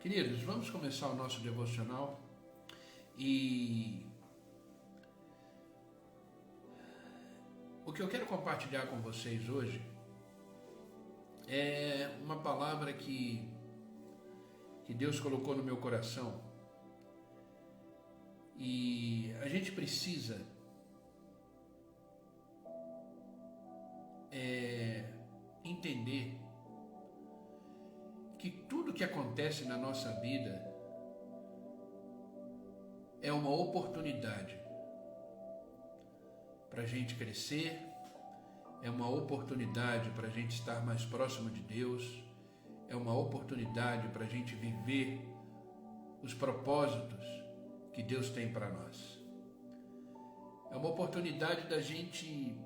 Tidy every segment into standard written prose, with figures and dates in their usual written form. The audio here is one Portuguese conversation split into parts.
Queridos, vamos começar o nosso devocional e o que eu quero compartilhar com vocês hoje é uma palavra que Deus colocou no meu coração e a gente precisa entender que tudo que acontece na nossa vida é uma oportunidade para a gente crescer, é uma oportunidade para a gente estar mais próximo de Deus, é uma oportunidade para a gente viver os propósitos que Deus tem para nós. É uma oportunidade da gente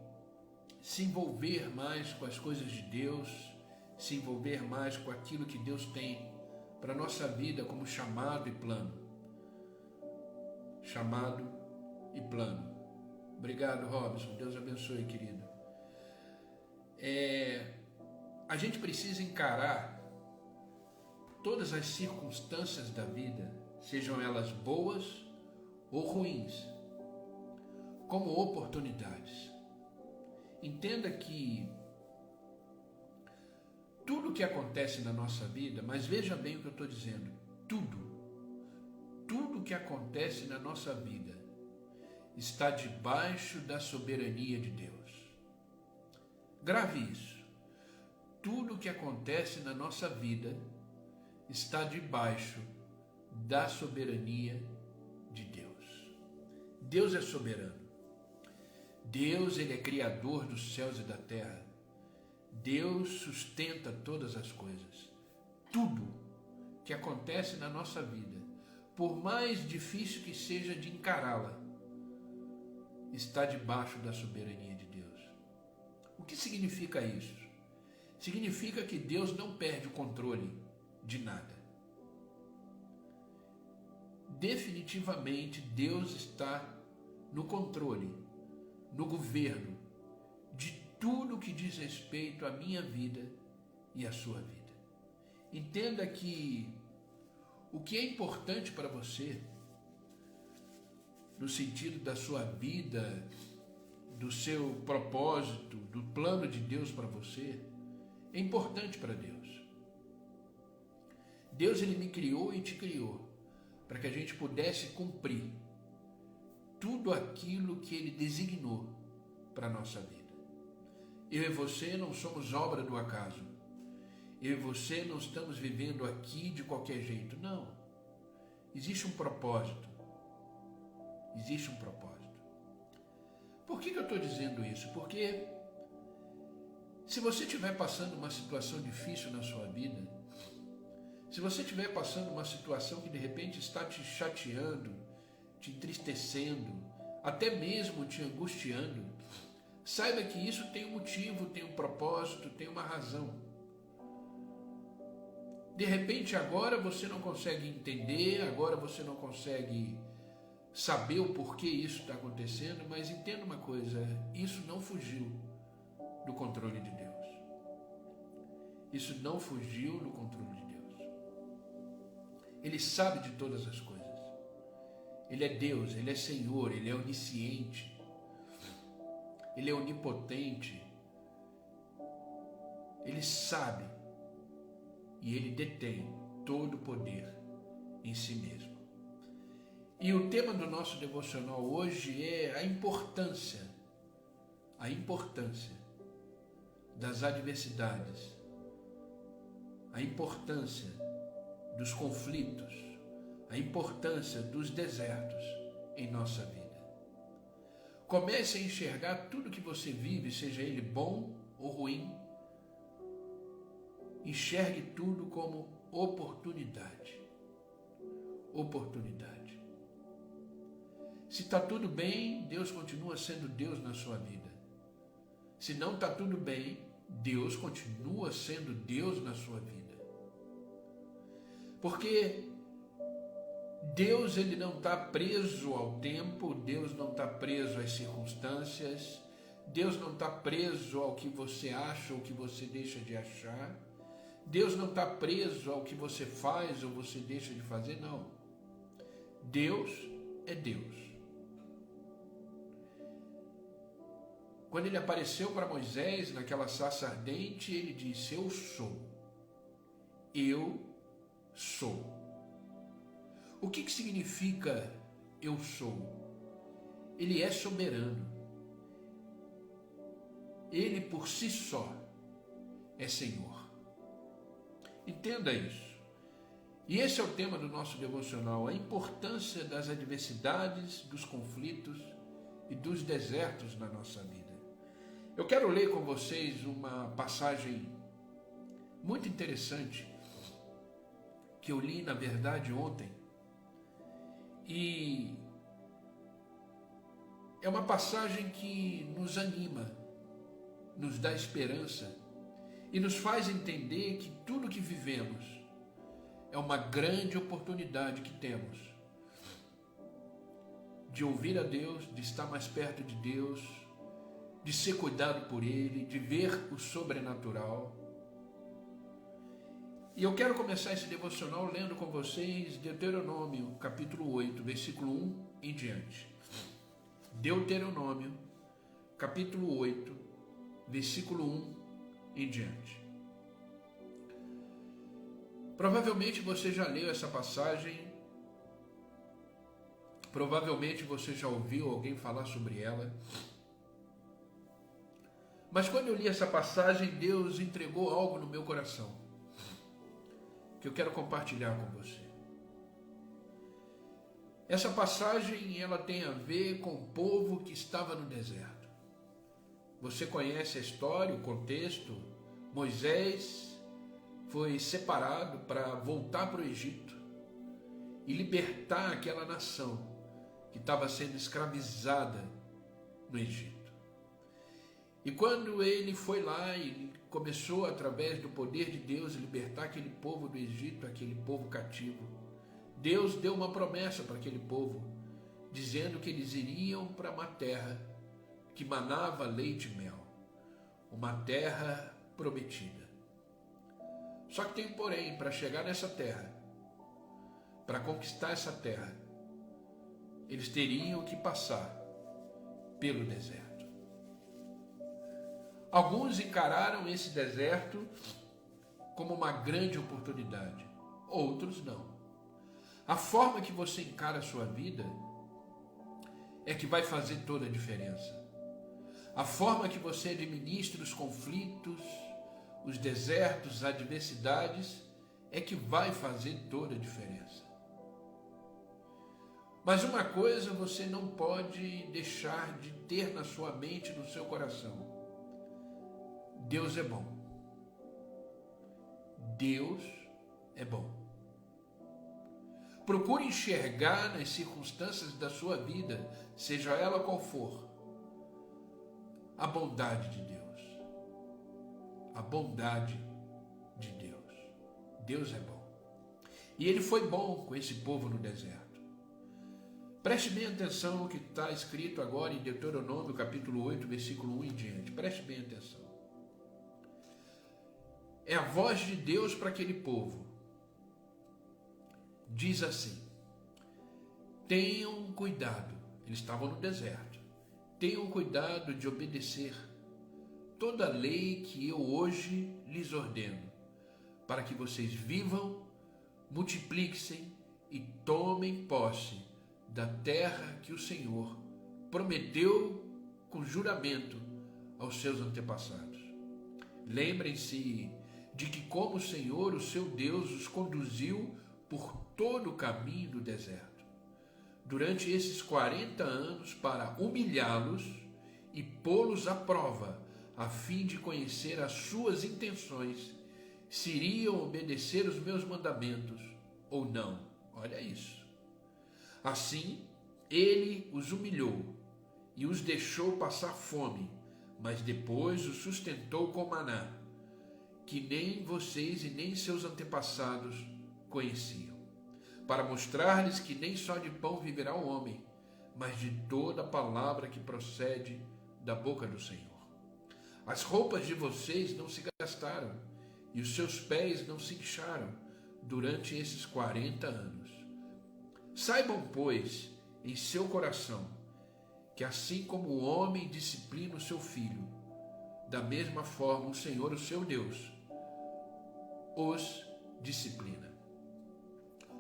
se envolver mais com as coisas de Deus, se envolver mais com aquilo que Deus tem para a nossa vida como chamado e plano. Chamado e plano. Obrigado, Robson. Deus abençoe, querido. A gente precisa encarar todas as circunstâncias da vida, sejam elas boas ou ruins, como oportunidades. Entenda que tudo que acontece na nossa vida, mas veja bem o que eu estou dizendo, tudo que acontece na nossa vida está debaixo da soberania de Deus. Grave isso. Tudo que acontece na nossa vida está debaixo da soberania de Deus. Deus é soberano. Deus, Ele é criador dos céus e da terra. Deus sustenta todas as coisas. Tudo que acontece na nossa vida, por mais difícil que seja de encará-la, está debaixo da soberania de Deus. O que significa isso? Significa que Deus não perde o controle de nada. Definitivamente Deus está no controle, no governo de tudo que diz respeito à minha vida e à sua vida. Entenda que o que é importante para você, no sentido da sua vida, do seu propósito, do plano de Deus para você, é importante para Deus. Deus, Ele me criou e te criou para que a gente pudesse cumprir tudo aquilo que Ele designou para a nossa vida. Eu e você não somos obra do acaso. Eu e você não estamos vivendo aqui de qualquer jeito. Não. Existe um propósito. Existe um propósito. Por que eu estou dizendo isso? Porque se você estiver passando uma situação difícil na sua vida, se você estiver passando uma situação que de repente está te chateando, te entristecendo, até mesmo te angustiando, saiba que isso tem um motivo, tem um propósito, tem uma razão. De repente agora você não consegue entender, agora você não consegue saber o porquê isso está acontecendo, mas entenda uma coisa, isso não fugiu do controle de Deus. Isso não fugiu do controle de Deus. Ele sabe de todas as coisas. Ele é Deus, Ele é Senhor, Ele é onisciente. Ele é onipotente, Ele sabe e Ele detém todo o poder em si mesmo. E o tema do nosso devocional hoje é a importância das adversidades, a importância dos conflitos, a importância dos desertos em nossa vida. Comece a enxergar tudo que você vive, seja ele bom ou ruim. Enxergue tudo como oportunidade. Oportunidade. Se está tudo bem, Deus continua sendo Deus na sua vida. Se não está tudo bem, Deus continua sendo Deus na sua vida. Porque Deus, Ele não está preso ao tempo, Deus não está preso às circunstâncias, Deus não está preso ao que você acha ou que você deixa de achar. Deus não está preso ao que você faz ou você deixa de fazer, não. Deus é Deus. Quando ele apareceu para Moisés naquela sarça ardente, ele disse: eu sou. Eu sou. O que significa eu sou? Ele é soberano. Ele por si só é Senhor. Entenda isso. E esse é o tema do nosso devocional, a importância das adversidades, dos conflitos e dos desertos na nossa vida. Eu quero ler com vocês uma passagem muito interessante que eu li, na verdade, ontem. E é uma passagem que nos anima, nos dá esperança e nos faz entender que tudo que vivemos é uma grande oportunidade que temos de ouvir a Deus, de estar mais perto de Deus, de ser cuidado por Ele, de ver o sobrenatural. E eu quero começar esse devocional lendo com vocês Deuteronômio, capítulo 8, versículo 1 em diante. Deuteronômio, capítulo 8, versículo 1 em diante. Provavelmente você já leu essa passagem, provavelmente você já ouviu alguém falar sobre ela. Mas quando eu li essa passagem, Deus entregou algo no meu coração que eu quero compartilhar com você. Essa passagem, ela tem a ver com o povo que estava no deserto. Você conhece a história, o contexto. Moisés foi separado para voltar para o Egito e libertar aquela nação que estava sendo escravizada no Egito. E quando ele foi lá e começou, através do poder de Deus, libertar aquele povo do Egito, aquele povo cativo, Deus deu uma promessa para aquele povo, dizendo que eles iriam para uma terra que manava leite e mel, uma terra prometida. Só que tem um porém: para chegar nessa terra, para conquistar essa terra, eles teriam que passar pelo deserto. Alguns encararam esse deserto como uma grande oportunidade, outros não. A forma que você encara a sua vida é que vai fazer toda a diferença. A forma que você administra os conflitos, os desertos, as adversidades, é que vai fazer toda a diferença. Mas uma coisa você não pode deixar de ter na sua mente, no seu coração: Deus é bom. Deus é bom. Procure enxergar nas circunstâncias da sua vida, seja ela qual for, a bondade de Deus. A bondade de Deus. Deus é bom. E Ele foi bom com esse povo no deserto. Preste bem atenção no que está escrito agora em Deuteronômio, capítulo 8, versículo 1 em diante. Preste bem atenção. É a voz de Deus para aquele povo. Diz assim: tenham cuidado. Eles estavam no deserto. Tenham cuidado de obedecer toda a lei que eu hoje lhes ordeno, para que vocês vivam, multipliquem e tomem posse da terra que o Senhor prometeu com juramento aos seus antepassados. Lembrem-se de que como o Senhor, o seu Deus, os conduziu por todo o caminho do deserto, durante esses 40 anos, para humilhá-los e pô-los à prova, a fim de conhecer as suas intenções, se iriam obedecer os meus mandamentos ou não. Olha isso. Assim, ele os humilhou e os deixou passar fome, mas depois os sustentou com maná, que nem vocês e nem seus antepassados conheciam, para mostrar-lhes que nem só de pão viverá o homem, mas de toda a palavra que procede da boca do Senhor. As roupas de vocês não se gastaram, e os seus pés não se incharam durante esses 40 anos. Saibam, pois, em seu coração, que assim como o homem disciplina o seu filho, da mesma forma o Senhor, o seu Deus, os disciplina.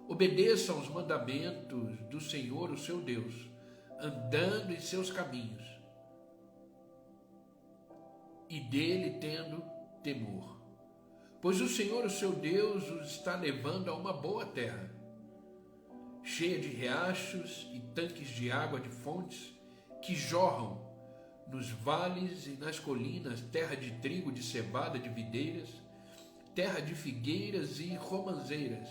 Obedeçam aos mandamentos do Senhor, o seu Deus, andando em seus caminhos, e dele tendo temor. Pois o Senhor, o seu Deus, os está levando a uma boa terra, cheia de riachos e tanques de água de fontes que jorram nos vales e nas colinas, terra de trigo, de cevada, de videiras, terra de figueiras e romãzeiras,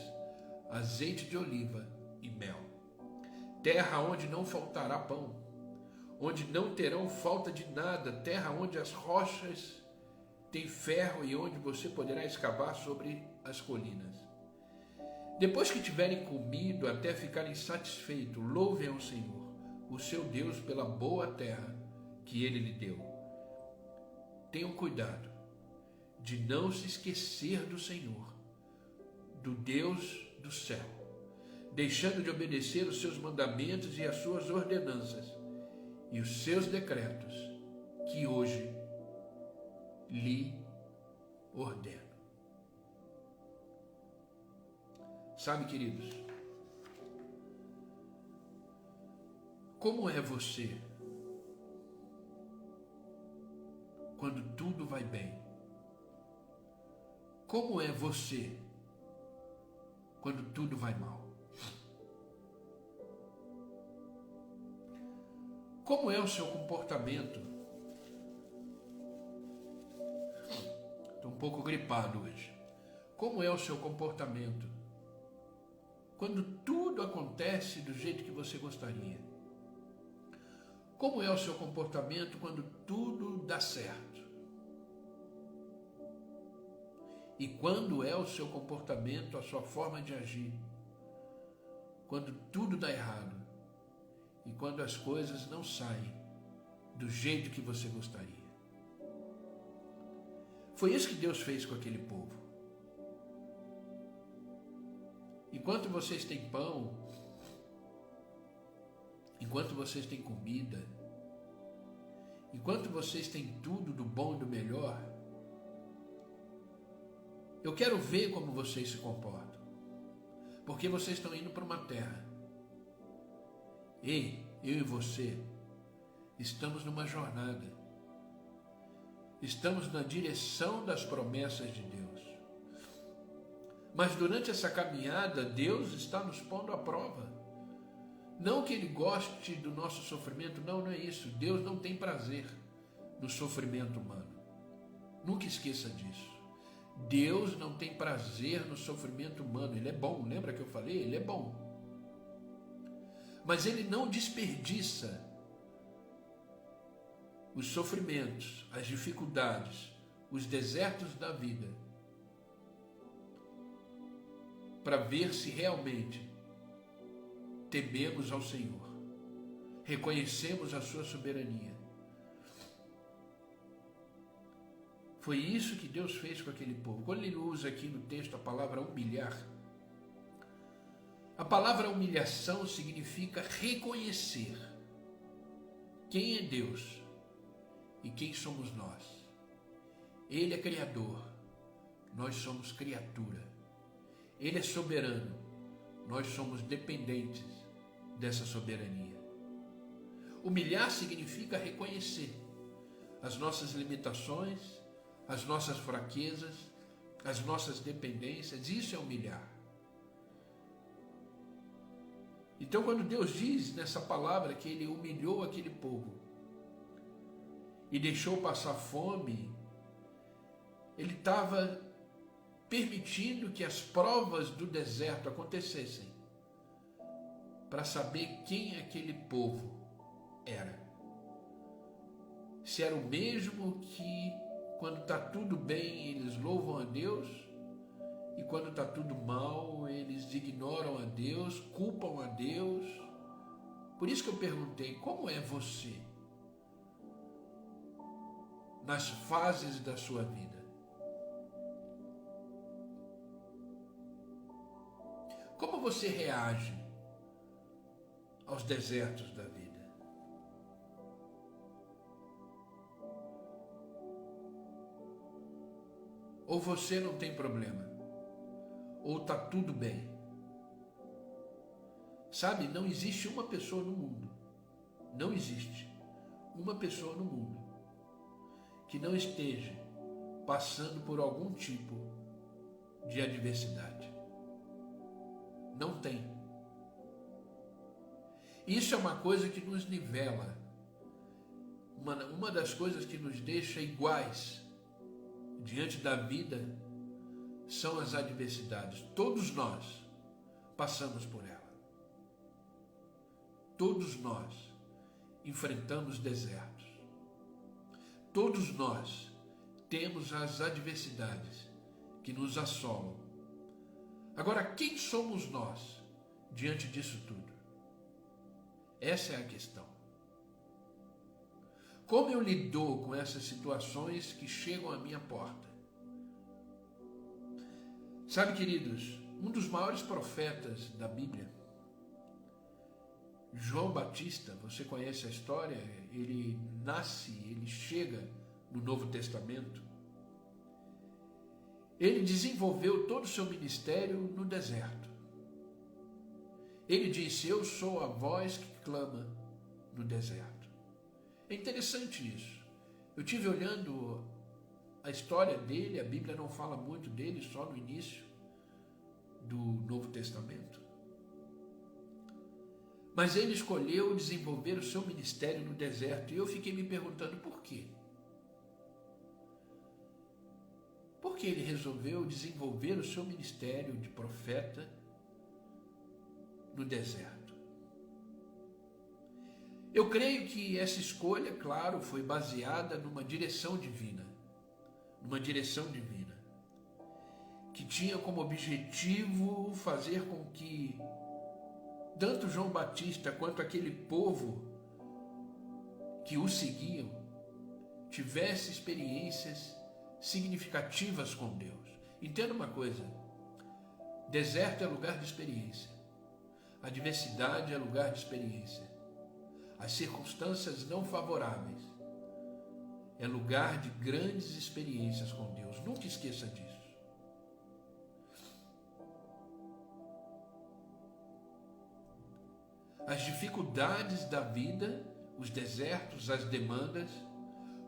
azeite de oliva e mel. Terra onde não faltará pão, onde não terão falta de nada, terra onde as rochas têm ferro e onde você poderá escavar sobre as colinas. Depois que tiverem comido até ficarem satisfeitos, louvem ao Senhor, o seu Deus, pela boa terra que ele lhe deu. Tenham cuidado de não se esquecer do Senhor, do Deus do céu, deixando de obedecer os seus mandamentos e as suas ordenanças e os seus decretos que hoje lhe ordeno. Sabe, queridos, como é você quando tudo vai bem? Como é você quando tudo vai mal? Como é o seu comportamento? Estou um pouco gripado hoje. Como é o seu comportamento quando tudo acontece do jeito que você gostaria? Como é o seu comportamento quando tudo dá certo? E quando é o seu comportamento, a sua forma de agir, quando tudo dá errado e quando as coisas não saem do jeito que você gostaria? Foi isso que Deus fez com aquele povo. Enquanto vocês têm pão, enquanto vocês têm comida, enquanto vocês têm tudo do bom e do melhor, eu quero ver como vocês se comportam, porque vocês estão indo para uma terra. Ei, eu e você estamos numa jornada, estamos na direção das promessas de Deus. Mas durante essa caminhada, Deus está nos pondo à prova. Não que Ele goste do nosso sofrimento, não é isso. Deus não tem prazer no sofrimento humano. Nunca esqueça disso. Deus não tem prazer no sofrimento humano. Ele é bom, lembra que eu falei? Ele é bom. Mas Ele não desperdiça os sofrimentos, as dificuldades, os desertos da vida, para ver se realmente tememos ao Senhor, reconhecemos a sua soberania. Foi isso que Deus fez com aquele povo. Quando ele usa aqui no texto a palavra humilhar, a palavra humilhação significa reconhecer quem é Deus e quem somos nós. Ele é Criador, nós somos criatura. Ele é soberano, nós somos dependentes dessa soberania. Humilhar significa reconhecer as nossas limitações, as nossas fraquezas, as nossas dependências. Isso é humilhar. Então, quando Deus diz nessa palavra que Ele humilhou aquele povo e deixou passar fome, Ele estava permitindo que as provas do deserto acontecessem para saber quem aquele povo era. Se era o mesmo que quando está tudo bem eles louvam a Deus e quando está tudo mal eles ignoram a Deus, culpam a Deus. Por isso que eu perguntei, como é você nas fases da sua vida? Como você reage aos desertos da vida? Ou você não tem problema? Ou está tudo bem? Sabe, não existe uma pessoa no mundo, não existe uma pessoa no mundo que não esteja passando por algum tipo de adversidade. Não tem. Isso é uma coisa que nos nivela, uma das coisas que nos deixa iguais diante da vida são as adversidades. Todos nós passamos por ela. Todos nós enfrentamos desertos. Todos nós temos as adversidades que nos assolam. Agora, quem somos nós diante disso tudo? Essa é a questão. Como eu lido com essas situações que chegam à minha porta? Sabe, queridos, um dos maiores profetas da Bíblia, João Batista, você conhece a história? Ele nasce, ele chega no Novo Testamento. Ele desenvolveu todo o seu ministério no deserto. Ele disse: eu sou a voz que clama no deserto. É interessante isso. Eu tive olhando a história dele, a Bíblia não fala muito dele, só no início do Novo Testamento. Mas ele escolheu desenvolver o seu ministério no deserto, e eu fiquei me perguntando por quê? Por que ele resolveu desenvolver o seu ministério de profeta no deserto? Eu creio que essa escolha, claro, foi baseada numa direção divina, que tinha como objetivo fazer com que tanto João Batista quanto aquele povo que o seguiam tivesse experiências significativas com Deus. Entenda uma coisa: deserto é lugar de experiência, adversidade é lugar de experiência, as circunstâncias não favoráveis é lugar de grandes experiências com Deus. Nunca esqueça disso. As dificuldades da vida, os desertos, as demandas,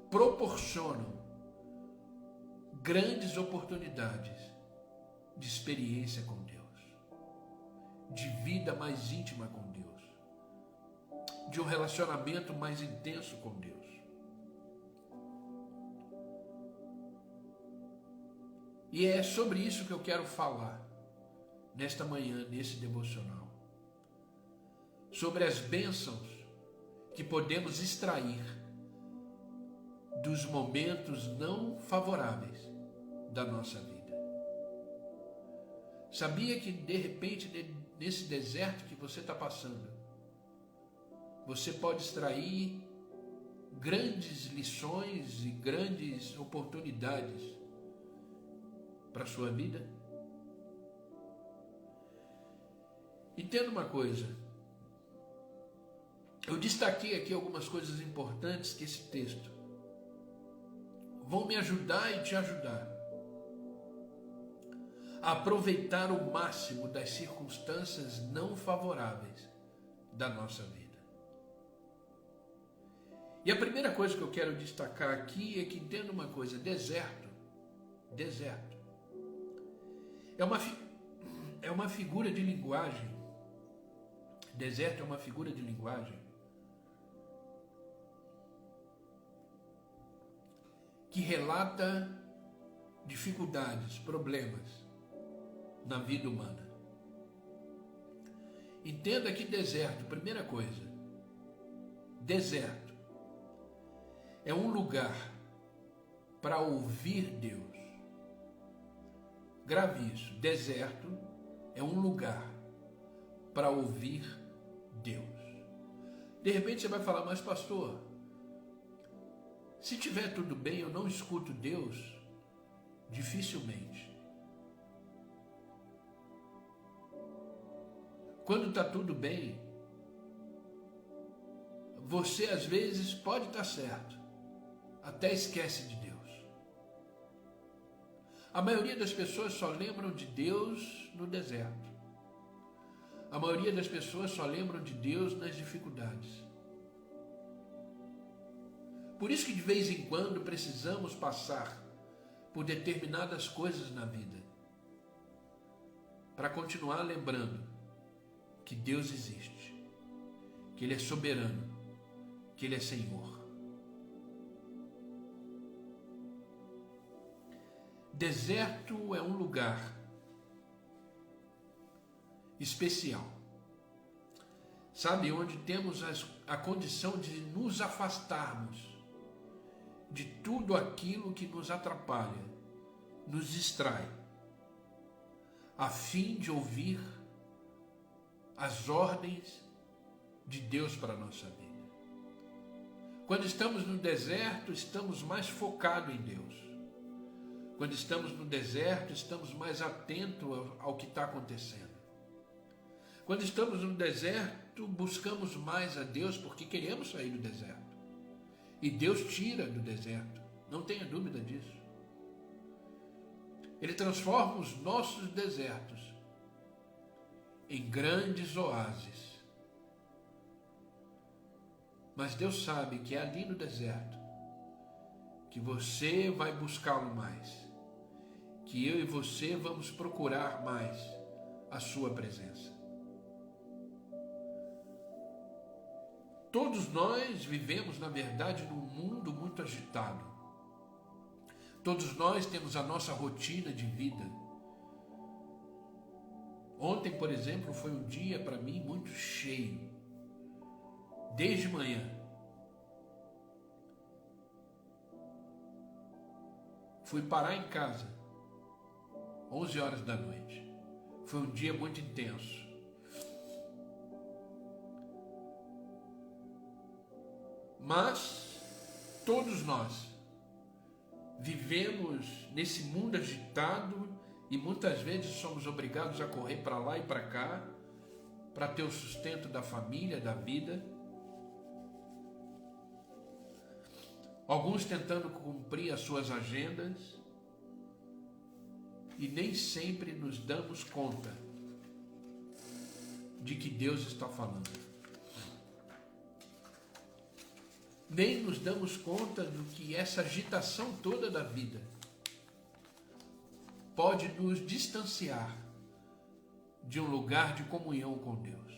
proporcionam grandes oportunidades de experiência com Deus, de vida mais íntima com Deus, de um relacionamento mais intenso com Deus. E é sobre isso que eu quero falar nesta manhã, nesse devocional. Sobre as bênçãos que podemos extrair dos momentos não favoráveis da nossa vida. Sabia que de repente nesse deserto que você está passando, você pode extrair grandes lições e grandes oportunidades para a sua vida? Entenda uma coisa. Eu destaquei aqui algumas coisas importantes que esse texto vão me ajudar e te ajudar a aproveitar o máximo das circunstâncias não favoráveis da nossa vida. E a primeira coisa que eu quero destacar aqui é que entenda uma coisa: deserto é uma figura de linguagem. Deserto é uma figura de linguagem que relata dificuldades, problemas na vida humana. Entenda que deserto, primeira coisa, deserto é um lugar para ouvir Deus. Grave isso: deserto é um lugar para ouvir Deus. De repente você vai falar: mas pastor, se tiver tudo bem, eu não escuto Deus? Dificilmente. Quando está tudo bem, você às vezes pode estar certo, até esquece de Deus. A maioria das pessoas só lembram de Deus no deserto. A maioria das pessoas só lembram de Deus nas dificuldades. Por isso que de vez em quando precisamos passar por determinadas coisas na vida, para continuar lembrando que Deus existe, que Ele é soberano, que Ele é Senhor. Deserto é um lugar especial, sabe, onde temos a condição de nos afastarmos de tudo aquilo que nos atrapalha, nos distrai, a fim de ouvir as ordens de Deus para a nossa vida. Quando estamos no deserto, estamos mais focados em Deus. Quando estamos no deserto, estamos mais atentos ao que está acontecendo. Quando estamos no deserto, buscamos mais a Deus porque queremos sair do deserto. E Deus tira do deserto, não tenha dúvida disso. Ele transforma os nossos desertos em grandes oásis. Mas Deus sabe que é ali no deserto que você vai buscá-lo mais, que eu e você vamos procurar mais a sua presença. Todos nós vivemos, na verdade, num mundo muito agitado. Todos nós temos a nossa rotina de vida. Ontem, por exemplo, foi um dia para mim muito cheio. Desde manhã. Fui parar em casa, 11 horas da noite. Foi um dia muito intenso. Mas todos nós vivemos nesse mundo agitado e muitas vezes somos obrigados a correr para lá e para cá para ter o sustento da família, da vida. Alguns tentando cumprir as suas agendas e nem sempre nos damos conta de que Deus está falando. Nem nos damos conta do que essa agitação toda da vida pode nos distanciar de um lugar de comunhão com Deus,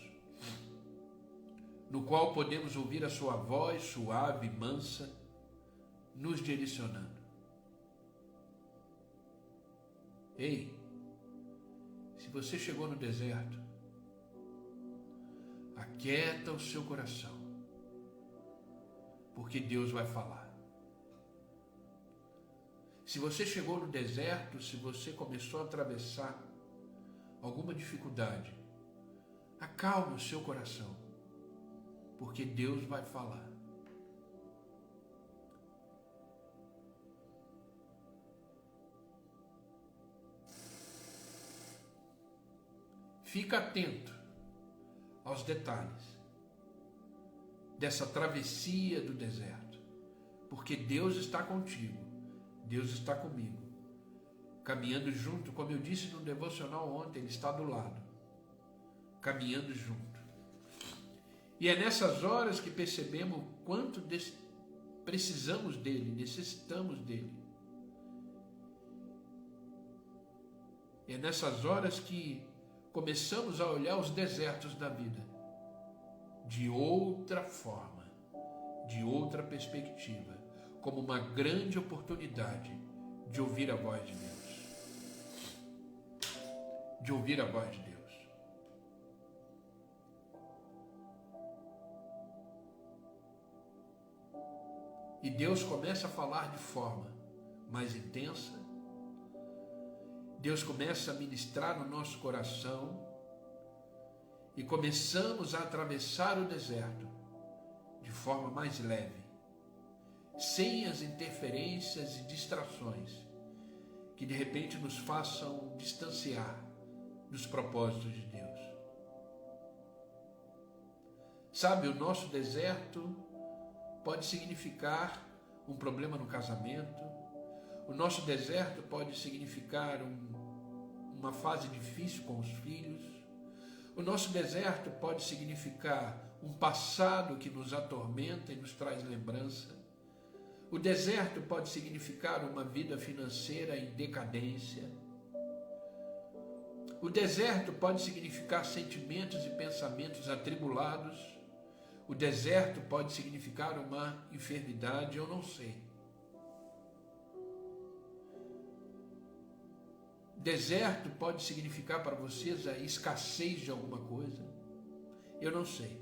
no qual podemos ouvir a sua voz suave e mansa, nos direcionando. Ei, se você chegou no deserto, aquieta o seu coração, porque Deus vai falar. Se você chegou no deserto, se você começou a atravessar alguma dificuldade, acalme o seu coração, porque Deus vai falar. Fica atento aos detalhes dessa travessia do deserto, porque Deus está contigo, Deus está comigo, caminhando junto, como eu disse no devocional ontem, Ele está do lado, caminhando junto. E é nessas horas que percebemos o quanto precisamos dEle, necessitamos dEle. E é nessas horas que começamos a olhar os desertos da vida de outra forma, de outra perspectiva, como uma grande oportunidade de ouvir a voz de Deus. De ouvir a voz de Deus. E Deus começa a falar de forma mais intensa. Deus começa a ministrar no nosso coração e começamos a atravessar o deserto de forma mais leve, sem as interferências e distrações que de repente nos façam distanciar dos propósitos de Deus. Sabe, o nosso deserto pode significar um problema no casamento. O nosso deserto pode significar uma fase difícil com os filhos. O nosso deserto pode significar um passado que nos atormenta e nos traz lembrança. O deserto pode significar uma vida financeira em decadência. O deserto pode significar sentimentos e pensamentos atribulados. O deserto pode significar uma enfermidade, eu não sei. Deserto pode significar para vocês a escassez de alguma coisa, eu não sei.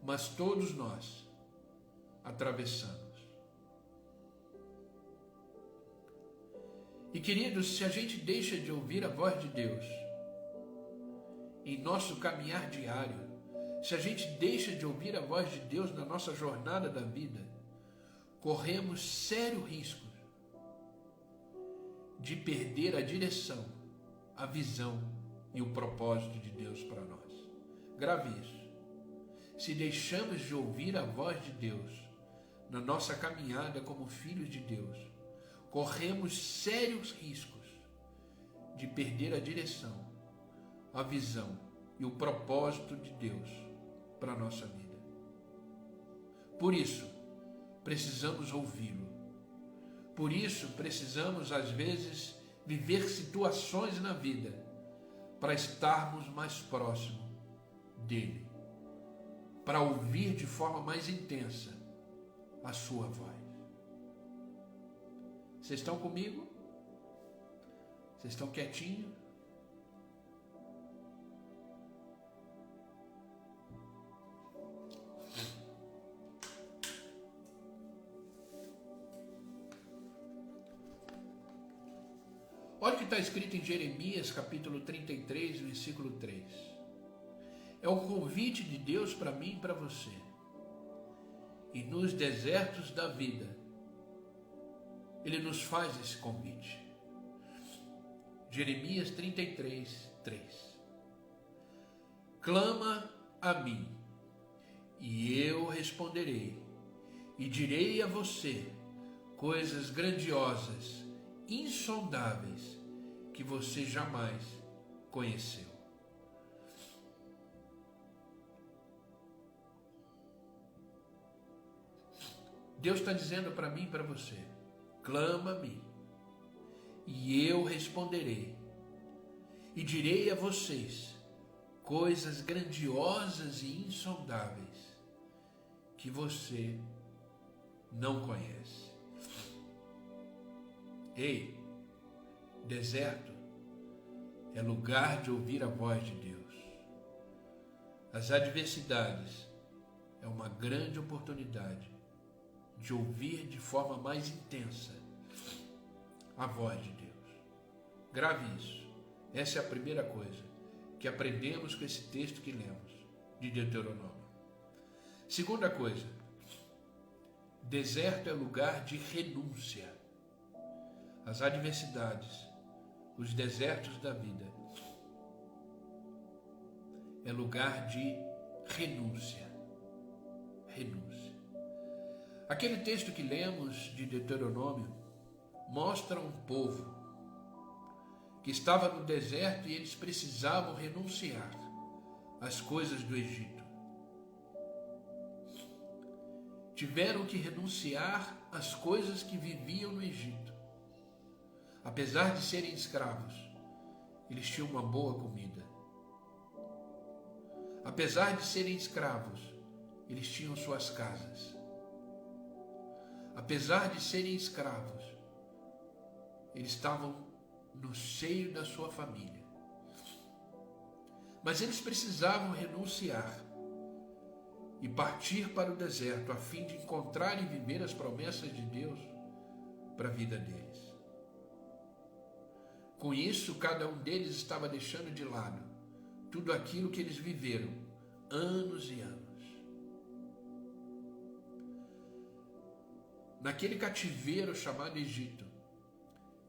Mas todos nós atravessamos. E queridos, se a gente deixa de ouvir a voz de Deus em nosso caminhar diário, se a gente deixa de ouvir a voz de Deus na nossa jornada da vida, corremos sério risco de perder a direção, a visão e o propósito de Deus para nós. Grave isso. Se deixamos de ouvir a voz de Deus na nossa caminhada como filhos de Deus, corremos sérios riscos de perder a direção, a visão e o propósito de Deus para a nossa vida. Por isso, precisamos ouvi-lo. Por isso, precisamos, às vezes, viver situações na vida para estarmos mais próximos dele, para ouvir de forma mais intensa a sua voz. Vocês estão comigo? Vocês estão quietinhos? Olha o que está escrito em Jeremias, capítulo 33, versículo 3. É um convite de Deus para mim e para você. E nos desertos da vida, Ele nos faz esse convite. Jeremias 33, 3. Clama a mim, e eu responderei, e direi a você coisas grandiosas, insondáveis, que você jamais conheceu. Deus está dizendo para mim e para você: clama-me, e eu responderei, e direi a vocês coisas grandiosas e insondáveis que você não conhece. Ei, deserto é lugar de ouvir a voz de Deus. As adversidades é uma grande oportunidade de ouvir de forma mais intensa a voz de Deus. Grave isso. Essa é a primeira coisa que aprendemos com esse texto que lemos de Deuteronômio. Segunda coisa, deserto é lugar de renúncia. As adversidades, os desertos da vida, é lugar de renúncia. Renúncia. Aquele texto que lemos de Deuteronômio mostra um povo que estava no deserto e eles precisavam renunciar às coisas do Egito. Tiveram que renunciar às coisas que viviam no Egito. Apesar de serem escravos, eles tinham uma boa comida. Apesar de serem escravos, eles tinham suas casas. Apesar de serem escravos, eles estavam no seio da sua família. Mas eles precisavam renunciar e partir para o deserto a fim de encontrar e viver as promessas de Deus para a vida deles. Com isso, cada um deles estava deixando de lado tudo aquilo que eles viveram anos e anos. Naquele cativeiro chamado Egito,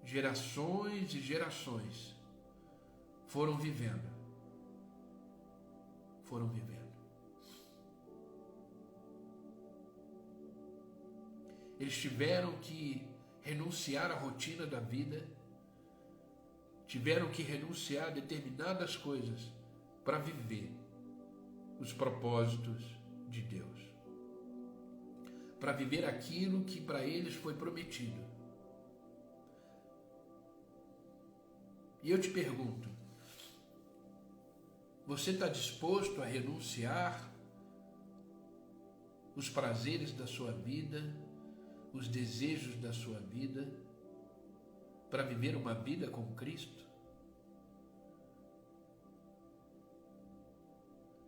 gerações e gerações foram vivendo. eles tiveram que renunciar à rotina da vida, tiveram que renunciar a determinadas coisas para viver os propósitos de Deus, para viver aquilo que para eles foi prometido. E eu te pergunto, você está disposto a renunciar os prazeres da sua vida, os desejos da sua vida, para viver uma vida com Cristo?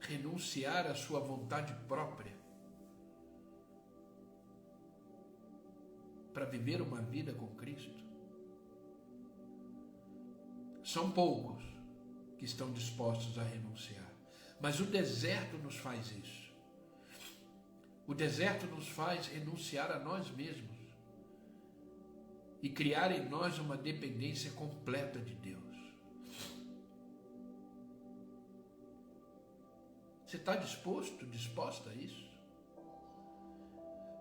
Renunciar à sua vontade própria para viver uma vida com Cristo? São poucos que estão dispostos a renunciar, mas o deserto nos faz isso. O deserto nos faz renunciar a nós mesmos e criar em nós uma dependência completa de Deus. Você está disposta a isso?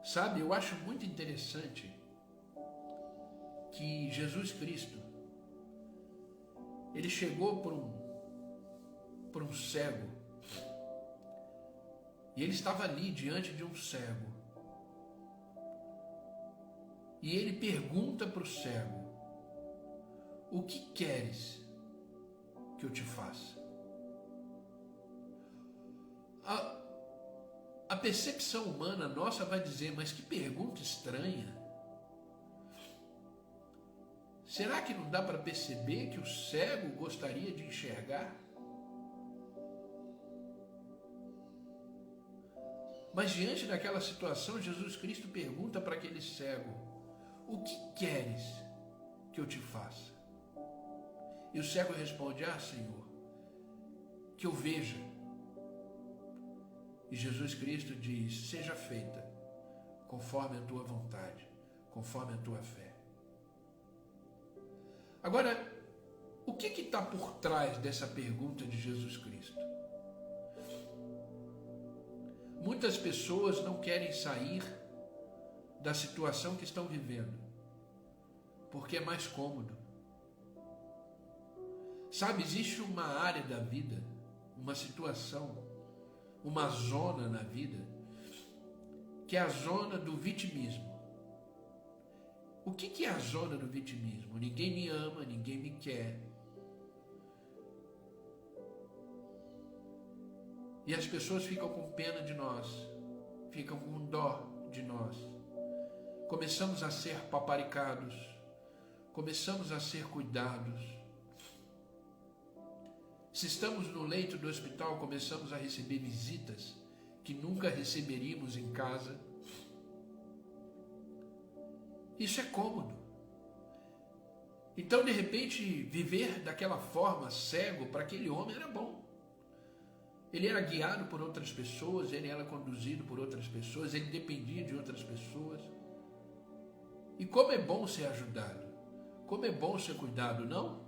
Sabe, eu acho muito interessante que Jesus Cristo, ele chegou por um cego, e ele estava ali diante de um cego, e ele pergunta para o cego: o que queres que eu te faça? A percepção humana nossa vai dizer: mas que pergunta estranha. Será que não dá para perceber que o cego gostaria de enxergar? Mas diante daquela situação, Jesus Cristo pergunta para aquele cego: o que queres que eu te faça? E o cego responde: ah, Senhor, que eu veja. E Jesus Cristo diz: seja feita conforme a tua vontade, conforme a tua fé. Agora, o que está por trás dessa pergunta de Jesus Cristo? Muitas pessoas não querem sair da situação que estão vivendo, porque é mais cômodo. Sabe, existe uma área da vida, uma situação, uma zona na vida, que é a zona do vitimismo. O que é a zona do vitimismo? Ninguém me ama, ninguém me quer. E as pessoas ficam com pena de nós, ficam com dó de nós. Começamos a ser paparicados, começamos a ser cuidados. Se estamos no leito do hospital, começamos a receber visitas que nunca receberíamos em casa. Isso é cômodo. Então, de repente, viver daquela forma, cego, para aquele homem era bom. Ele era guiado por outras pessoas, ele era conduzido por outras pessoas, ele dependia de outras pessoas. E como é bom ser ajudado, como é bom ser cuidado, não?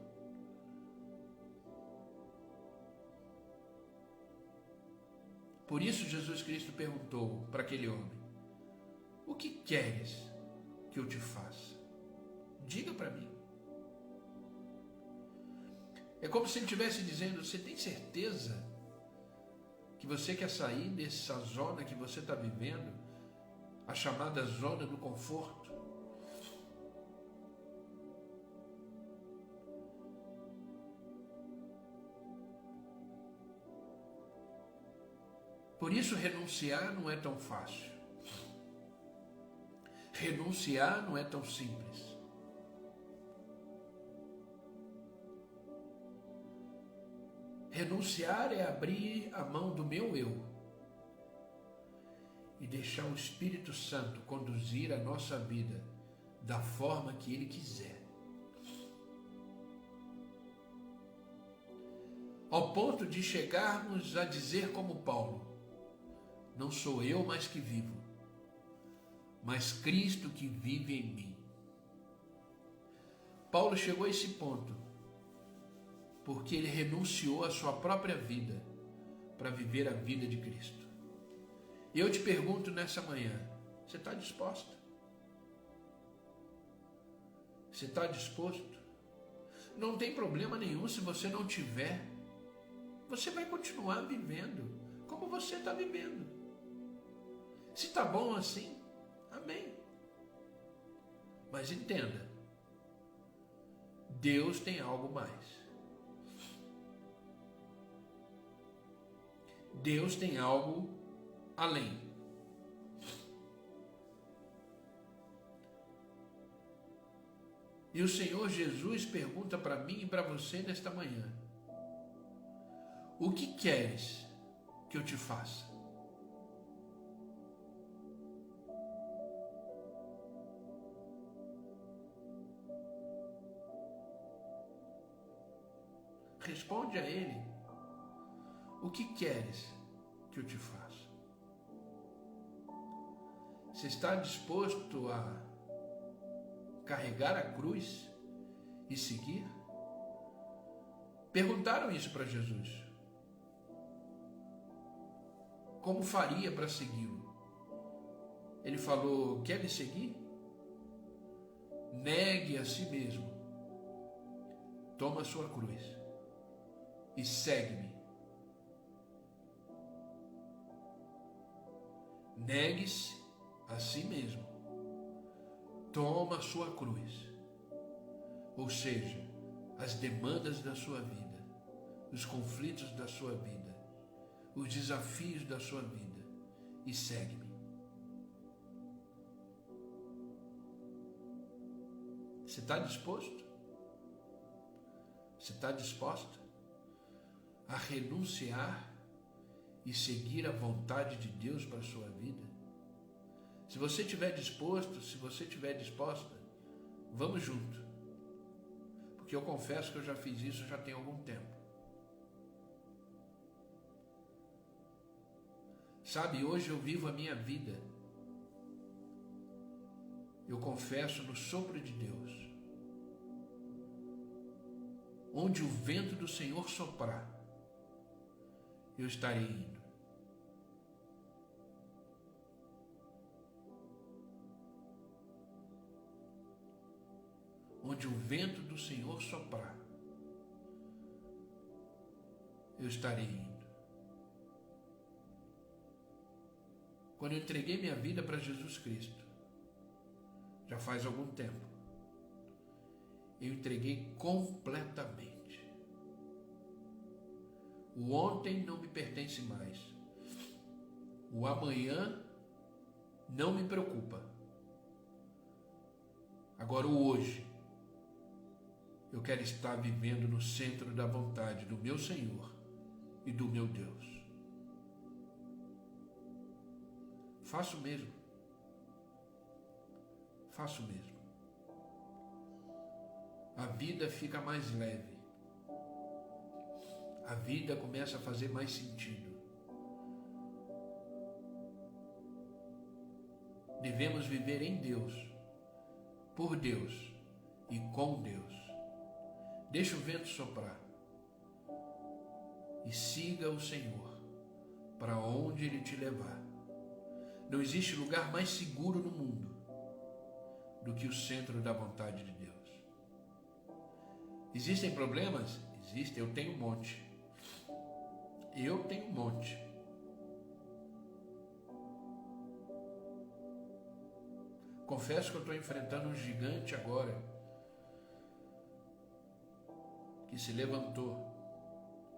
Por isso Jesus Cristo perguntou para aquele homem: o que queres que eu te faça? Diga para mim. É como se ele estivesse dizendo: você tem certeza que você quer sair dessa zona que você está vivendo, a chamada zona do conforto? Por isso, renunciar não é tão fácil. Renunciar não é tão simples. Renunciar é abrir a mão do meu eu e deixar o Espírito Santo conduzir a nossa vida da forma que Ele quiser. Ao ponto de chegarmos a dizer como Paulo: não sou eu mais que vivo, mas Cristo que vive em mim. Paulo chegou a esse ponto porque ele renunciou à sua própria vida para viver a vida de Cristo. E eu te pergunto nessa manhã: você está disposta? Você está disposto? Não tem problema nenhum se você não tiver. Você vai continuar vivendo como você está vivendo. Se está bom assim, amém. Mas entenda, Deus tem algo mais. Deus tem algo além. E o Senhor Jesus pergunta para mim e para você nesta manhã: o que queres que eu te faça? Responde a Ele: o que queres que eu te faça? Você está disposto a carregar a cruz e seguir? Perguntaram isso para Jesus. Como faria para segui-lo? Ele falou: quer me seguir? Negue a si mesmo. Toma a sua cruz e segue-me. Negue-se a si mesmo. Toma a sua cruz. Ou seja, as demandas da sua vida, os conflitos da sua vida, os desafios da sua vida, e segue-me. Você está disposto? Você está disposta a renunciar e seguir a vontade de Deus para a sua vida? Se você estiver disposto, se você estiver disposta, vamos junto. Porque eu confesso que eu já fiz isso já tem algum tempo. Sabe, hoje eu vivo a minha vida, eu confesso, no sopro de Deus. Onde o vento do Senhor soprar, eu estarei indo. Onde o vento do Senhor soprar, eu estarei indo. Quando eu entreguei minha vida para Jesus Cristo, já faz algum tempo, eu entreguei completamente. O ontem não me pertence mais. O amanhã não me preocupa. Agora o hoje, eu quero estar vivendo no centro da vontade do meu Senhor e do meu Deus. Faço mesmo. Faço mesmo. A vida fica mais leve. A vida começa a fazer mais sentido. Devemos viver em Deus, por Deus e com Deus. Deixa o vento soprar e siga o Senhor para onde Ele te levar. Não existe lugar mais seguro no mundo do que o centro da vontade de Deus. Existem problemas? Existem, eu tenho um monte. Eu tenho um monte. Confesso que eu estou enfrentando um gigante agora, que se levantou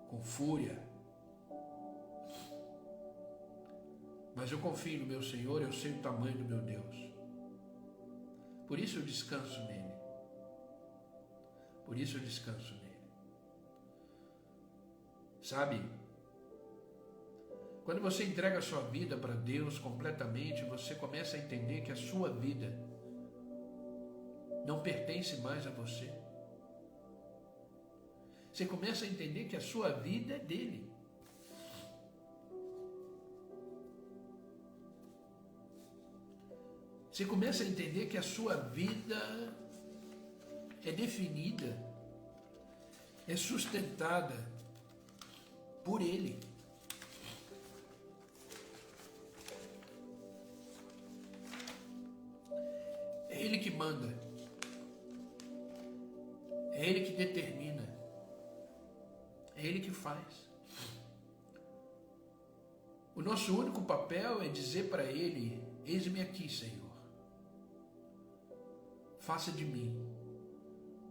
com fúria. Mas eu confio no meu Senhor, eu sei o tamanho do meu Deus. Por isso eu descanso nele. Por isso eu descanso nele. Sabe, quando você entrega a sua vida para Deus completamente, você começa a entender que a sua vida não pertence mais a você. Você começa a entender que a sua vida é dele. Você começa a entender que a sua vida é definida, é sustentada por Ele. É Ele que manda. É Ele que determina. É Ele que faz. O nosso único papel é dizer para Ele: eis-me aqui, Senhor. Faça de mim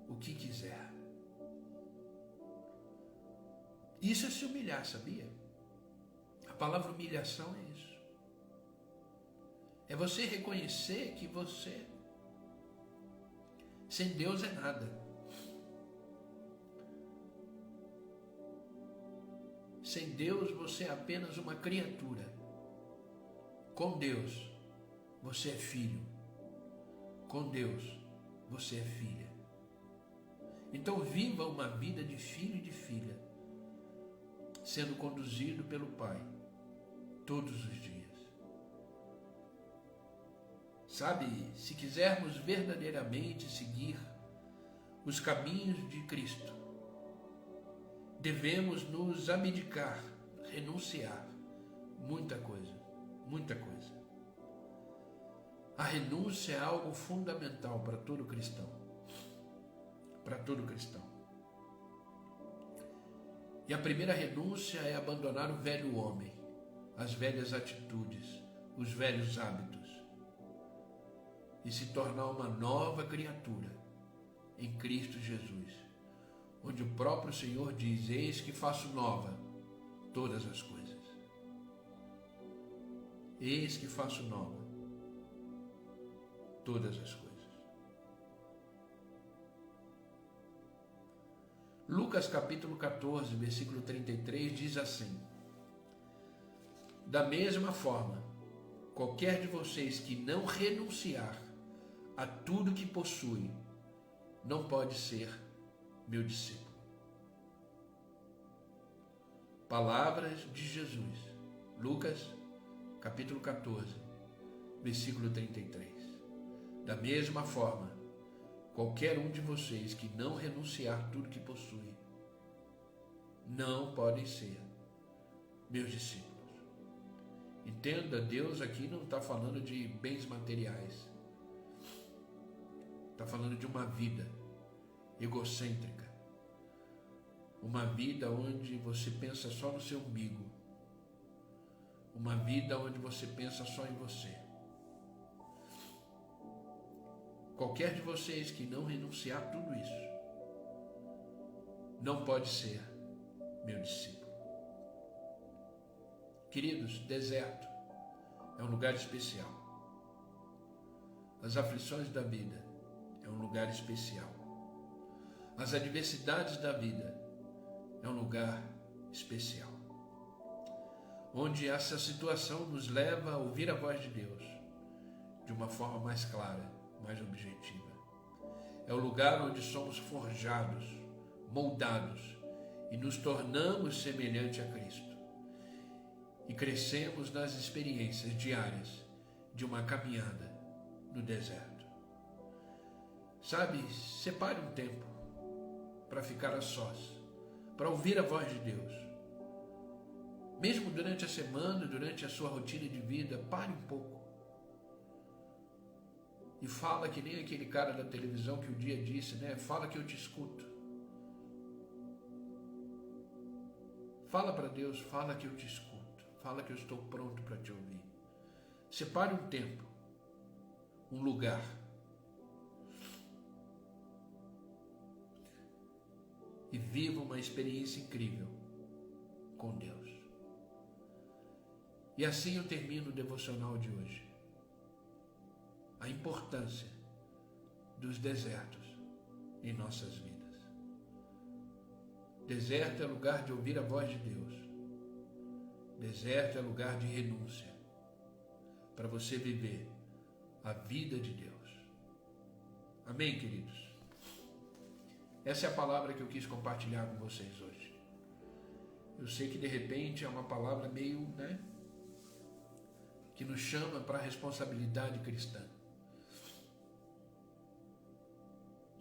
o que quiser. Isso é se humilhar, sabia? A palavra humilhação é isso. É você reconhecer que você, sem Deus, é nada. Sem Deus, você é apenas uma criatura. Com Deus, você é filho. Com Deus, você é filha. Então viva uma vida de filho e de filha, sendo conduzido pelo Pai todos os dias. Sabe, se quisermos verdadeiramente seguir os caminhos de Cristo, devemos nos abdicar, renunciar muita coisa, muita coisa. A renúncia é algo fundamental para todo cristão. Para todo cristão. E a primeira renúncia é abandonar o velho homem, as velhas atitudes, os velhos hábitos, e se tornar uma nova criatura em Cristo Jesus, onde o próprio Senhor diz: eis que faço nova todas as coisas. Eis que faço nova todas as coisas. Lucas capítulo 14, versículo 33 diz assim: da mesma forma, qualquer de vocês que não renunciar a tudo que possui, não pode ser meu discípulo. Palavras de Jesus. Lucas capítulo 14, versículo 33. Da mesma forma, qualquer um de vocês que não renunciar tudo que possui, não podem ser meus discípulos. Entenda, Deus aqui não está falando de bens materiais. Está falando de uma vida egocêntrica. Uma vida onde você pensa só no seu umbigo. Uma vida onde você pensa só em você. Qualquer de vocês que não renunciar a tudo isso, não pode ser meu discípulo. Queridos, deserto é um lugar especial. As aflições da vida é um lugar especial. As adversidades da vida é um lugar especial. Onde essa situação nos leva a ouvir a voz de Deus de uma forma mais clara, mais objetiva. É o lugar onde somos forjados, moldados e nos tornamos semelhante a Cristo. E crescemos nas experiências diárias de uma caminhada no deserto. Sabe, separe um tempo para ficar a sós, para ouvir a voz de Deus. Mesmo durante a semana, durante a sua rotina de vida, pare um pouco. E fala que nem aquele cara da televisão que um dia disse, né? Fala que eu te escuto. Fala para Deus, fala que eu te escuto. Fala que eu estou pronto para te ouvir. Separe um tempo, um lugar. E viva uma experiência incrível com Deus. E assim eu termino o devocional de hoje. A importância dos desertos em nossas vidas. Deserto é lugar de ouvir a voz de Deus. Deserto é lugar de renúncia para você viver a vida de Deus. Amém, queridos? Essa é a palavra que eu quis compartilhar com vocês hoje. Eu sei que de repente é uma palavra meio, que nos chama para a responsabilidade cristã.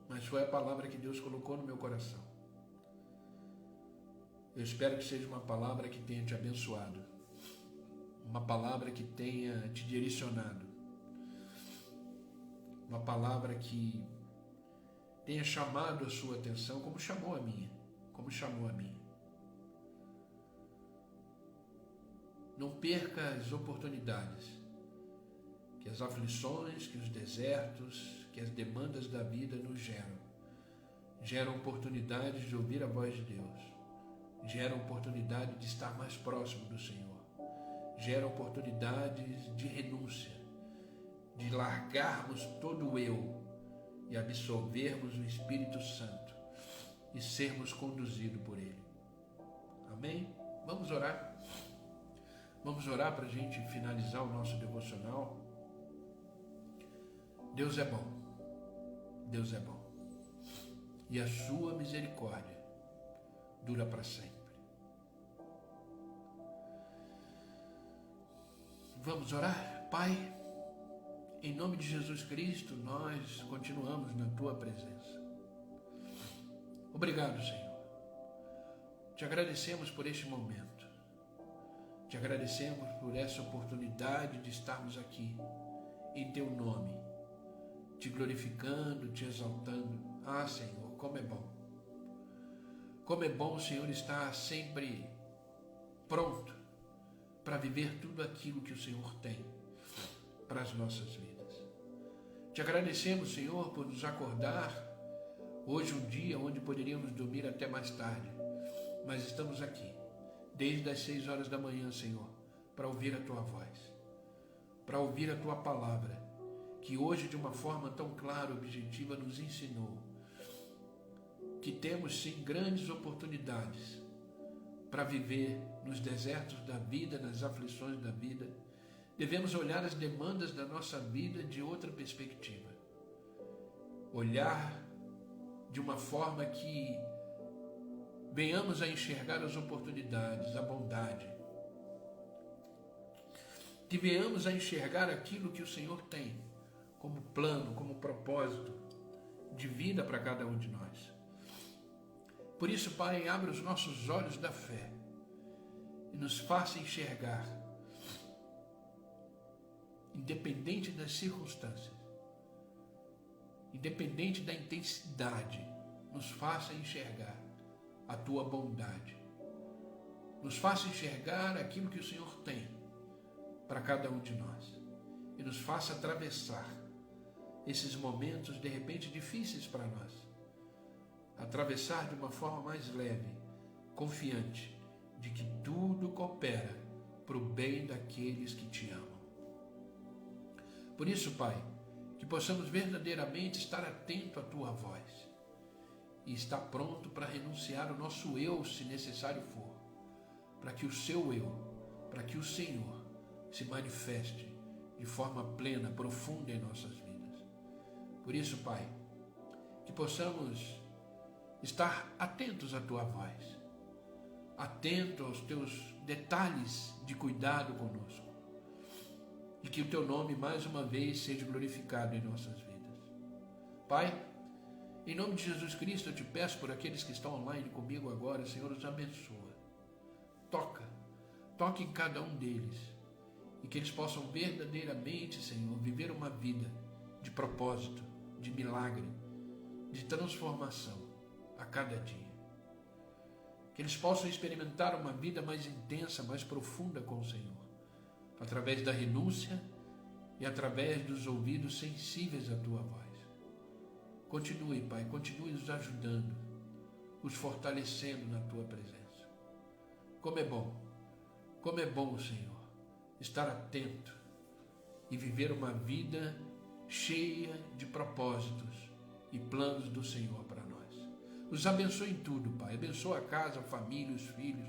Mas foi a palavra que Deus colocou no meu coração. Eu espero que seja uma palavra que tenha te abençoado. Uma palavra que tenha te direcionado. Uma palavra que tenha chamado a sua atenção, como chamou a minha, Não perca as oportunidades que as aflições, que os desertos, que as demandas da vida nos geram. Geram oportunidades de ouvir a voz de Deus. Geram oportunidade de estar mais próximo do Senhor. Geram oportunidades de renúncia, de largarmos todo o eu e absorvermos o Espírito Santo e sermos conduzidos por Ele. Amém? Vamos orar. Vamos orar para a gente finalizar o nosso devocional. Deus é bom. Deus é bom. E a sua misericórdia dura para sempre. Vamos orar? Pai, em nome de Jesus Cristo, nós continuamos na tua presença. Obrigado, Senhor. Te agradecemos por este momento. Te agradecemos por essa oportunidade de estarmos aqui, em teu nome, te glorificando, te exaltando. Ah, Senhor, como é bom. Como é bom, Senhor, estar sempre pronto para viver tudo aquilo que o Senhor tem para as nossas vidas. Te agradecemos, Senhor, por nos acordar hoje, um dia onde poderíamos dormir até mais tarde, mas estamos aqui desde as 6 horas da manhã, Senhor, para ouvir a tua voz, para ouvir a tua palavra, que hoje de uma forma tão clara e objetiva nos ensinou que temos sim grandes oportunidades para viver nos desertos da vida, nas aflições da vida. Devemos olhar as demandas da nossa vida de outra perspectiva. Olhar de uma forma que venhamos a enxergar as oportunidades, a bondade. Que venhamos a enxergar aquilo que o Senhor tem como plano, como propósito de vida para cada um de nós. Por isso, Pai, abre os nossos olhos da fé e nos faça enxergar, independente das circunstâncias, independente da intensidade, nos faça enxergar a tua bondade. Nos faça enxergar aquilo que o Senhor tem para cada um de nós e nos faça atravessar esses momentos de repente difíceis para nós. Atravessar de uma forma mais leve, confiante de que tudo coopera para o bem daqueles que te amam. Por isso, Pai, que possamos verdadeiramente estar atento à tua voz e estar pronto para renunciar ao nosso eu, se necessário for, para que o seu eu, para que o Senhor se manifeste de forma plena, profunda em nossas vidas. Por isso, Pai, que possamos estar atentos à tua voz, atento aos teus detalhes de cuidado conosco, e que o teu nome mais uma vez seja glorificado em nossas vidas. Pai, em nome de Jesus Cristo, eu te peço por aqueles que estão online comigo agora, Senhor, os abençoa. Toca em cada um deles, e que eles possam verdadeiramente, Senhor, viver uma vida de propósito, de milagre, de transformação a cada dia. Que eles possam experimentar uma vida mais intensa, mais profunda com o Senhor, através da renúncia e através dos ouvidos sensíveis à tua voz. Continue, Pai, continue nos ajudando, nos fortalecendo na tua presença. Como é bom, Senhor, estar atento e viver uma vida cheia de propósitos e planos do Senhor para nós. Os abençoe em tudo, Pai. Abençoa a casa, a família, os filhos.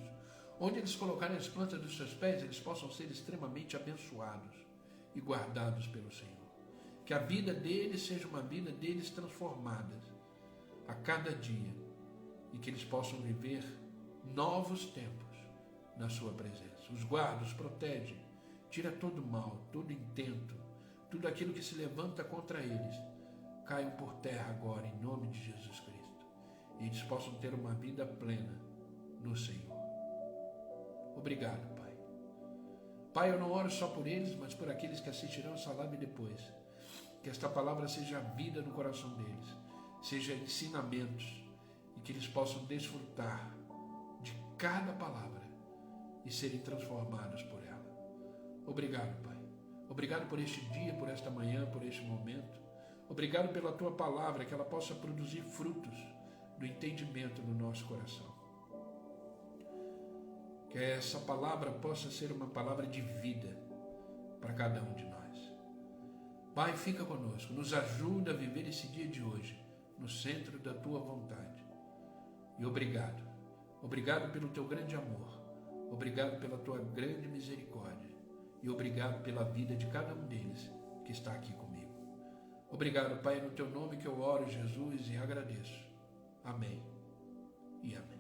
Onde eles colocarem as plantas dos seus pés, eles possam ser extremamente abençoados e guardados pelo Senhor. Que a vida deles seja uma vida deles transformada a cada dia e que eles possam viver novos tempos na sua presença. Os guarda, os protege, tira todo mal, todo intento, tudo aquilo que se levanta contra eles, caiam por terra agora em nome de Jesus Cristo e eles possam ter uma vida plena no Senhor. Obrigado, Pai. Pai, eu não oro só por eles, mas por aqueles que assistirão essa live depois. Que esta palavra seja vida no coração deles, seja ensinamentos, e que eles possam desfrutar de cada palavra e serem transformados por ela. Obrigado, Pai. Obrigado por este dia, por esta manhã, por este momento. Obrigado pela Tua palavra, que ela possa produzir frutos do entendimento no nosso coração. Que essa palavra possa ser uma palavra de vida para cada um de nós. Pai, fica conosco, nos ajuda a viver esse dia de hoje no centro da Tua vontade. E obrigado. Obrigado pelo Teu grande amor. Obrigado pela Tua grande misericórdia. E obrigado pela vida de cada um deles que está aqui comigo. Obrigado, Pai, no Teu nome que eu oro, Jesus, e agradeço. Amém e amém.